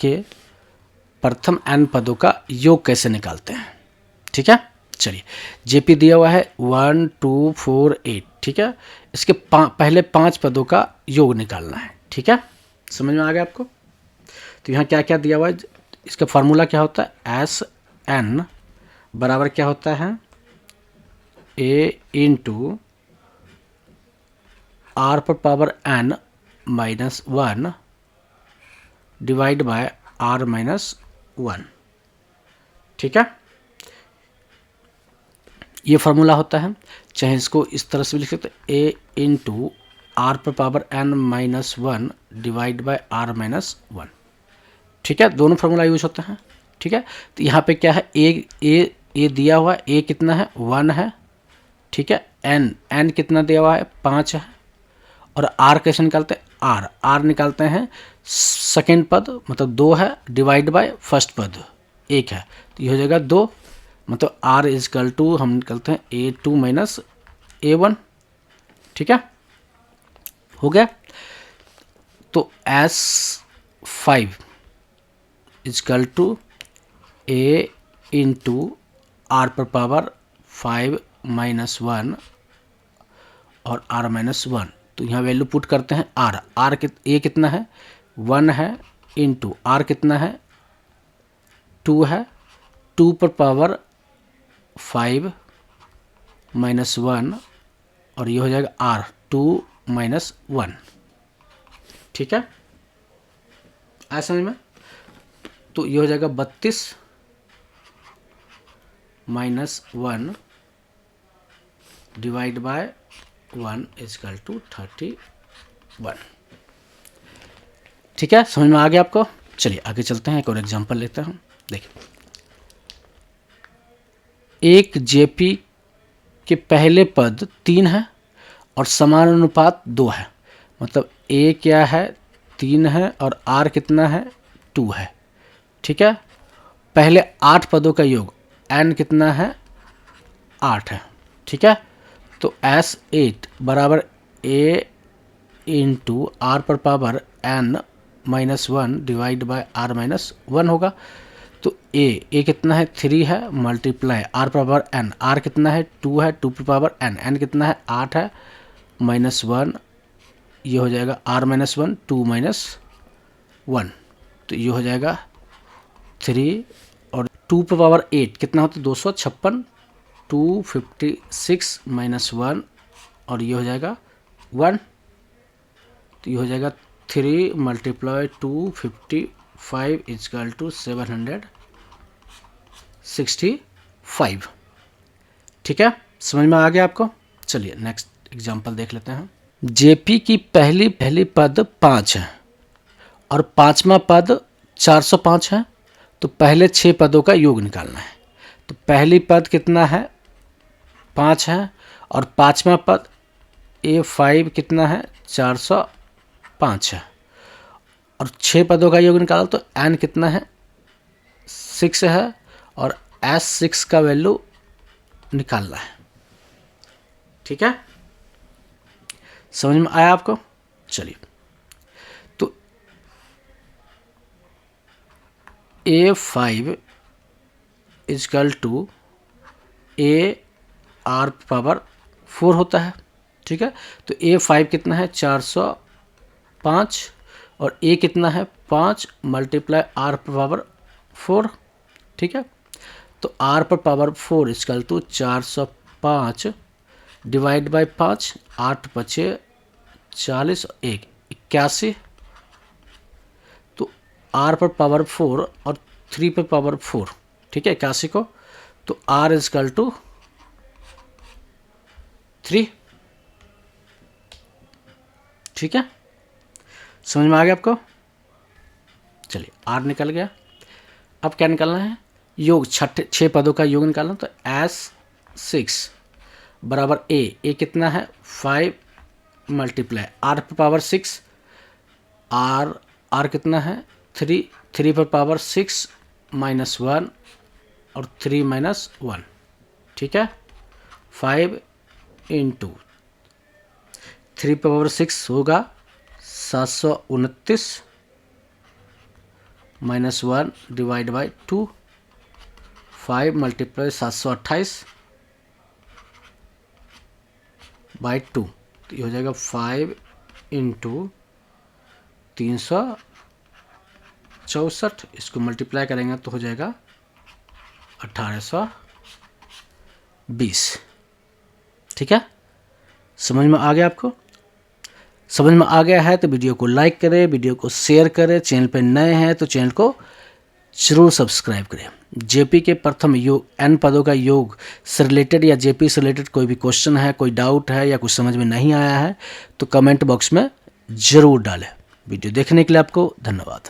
के प्रथम n पदों का योग कैसे निकालते हैं। ठीक है, चलिए जेपी दिया हुआ है 1 2 4 8। ठीक है, इसके पहले 5 पदों का योग निकालना है। ठीक है, समझ में आ गया आपको। तो यहाँ क्या क्या दिया हुआ है, इसका फार्मूला क्या होता है, एस एन बराबर क्या होता है, ए इंटू आर पर power N minus 1 divide by R minus 1। ठीक है, ये फार्मूला होता है। चाहे इसको इस तरह से भी लिख सकते, ए इंटू आर पर power N minus 1 divide by R minus 1। ठीक है, दोनों फार्मूला यूज होते हैं। ठीक है, तो यहाँ पे क्या है, ए दिया हुआ है, ए कितना है 1 है। ठीक है, एन कितना दिया हुआ है 5 है। और आर कैसे निकालते हैं, आर निकालते हैं सेकेंड पद मतलब 2 है डिवाइड बाय फर्स्ट पद 1 है, तो ये हो जाएगा 2, मतलब आर इजकल टू हम निकलते हैं A2 माइनस A1। ठीक है, हो गया। तो S5 equal to A into R पर पावर 5 माइनस 1 और आर माइनस 1। तो यहाँ वैल्यू पुट करते हैं, ए कितना है 1 है, इंटू आर कितना है 2 है, 2 पर पावर 5 माइनस 1 और ये हो जाएगा आर 2 माइनस 1। ठीक है, आया समझ में। तो ये हो जाएगा 32 minus 1 divide by 1 equal to 31। ठीक है, समझ में आ गया आपको। चलिए आगे चलते हैं, एक और एग्जांपल लेते हैं। देखिए, एक जेपी के पहले पद 3 है और समान अनुपात 2 है, मतलब ए क्या है 3 है और आर कितना है 2 है। ठीक है, पहले 8 पदों का योग एन कितना है 8 है। ठीक है, तो S8 बराबर ए इंटू आर पर power N minus 1 divide by R minus 1 होगा। तो ए कितना है 3 है मल्टीप्लाई आर पर पावर एन, आर कितना है 2 है, 2 पर पावर एन कितना है 8 है माइनस 1, ये हो जाएगा आर माइनस 1 2 माइनस 1, तो ये हो जाएगा 3 और 2 पर पावर 8 कितना होता है 256, 256 माइनस 1 और ये हो जाएगा 1, तो ये हो जाएगा 3 मल्टीप्लाई 255 इजकल टू 765। ठीक है, समझ में आ गया आपको। चलिए नेक्स्ट एग्जांपल देख लेते हैं। जेपी की पहली पद 5 है और 5वां पद 405 है, तो पहले 6 पदों का योग निकालना है। तो पहली पद कितना है 5 है और 5वां पद A5 कितना है 405 है और 6 पदों का योग निकालो तो n कितना है 6 है और S6 का वैल्यू निकालना है। ठीक है, समझ में आया आपको। चलिए, तो A5 equal to A R power 4 होता है। ठीक है, तो A5 कितना है 405 और A कितना है 5 मल्टीप्लाई आर पर पावर 4। ठीक है, तो आर पर power 4 equal to 405 divide by 5, 8 बचे 40 1 81, तो आर पर पावर 4 और 3 पर पावर 4। ठीक है, 81 को, तो आर इजकल टू 3। ठीक है, समझ में आ गया आपको। चलिए आर निकल गया, अब क्या निकालना है योग 6 पदों का योग निकालना। तो S6 बराबर ए कितना है 5 मल्टीप्लाई आर पर पावर 6, आर कितना है 3 पर पावर 6 माइनस 1 और 3 माइनस 1। ठीक है, 5 इंटू 3 पर पावर 6 होगा 729 -1 डिवाइड बाई 2, 5 मल्टीप्लाई 728 बाई 2, तो ये हो जाएगा 5 इंटू 364, इसको मल्टीप्लाई करेंगे तो हो जाएगा 1820। ठीक है, समझ में आ गया आपको? समझ में आ गया है तो वीडियो को लाइक करें, वीडियो को शेयर करें, चैनल पर नए हैं तो चैनल को जरूर सब्सक्राइब करें। जेपी के प्रथम योग n पदों का योग से रिलेटेड या जेपी से रिलेटेड कोई भी क्वेश्चन है, कोई डाउट है या कुछ समझ में नहीं आया है तो कमेंट बॉक्स में ज़रूर डालें। वीडियो देखने के लिए आपको धन्यवाद।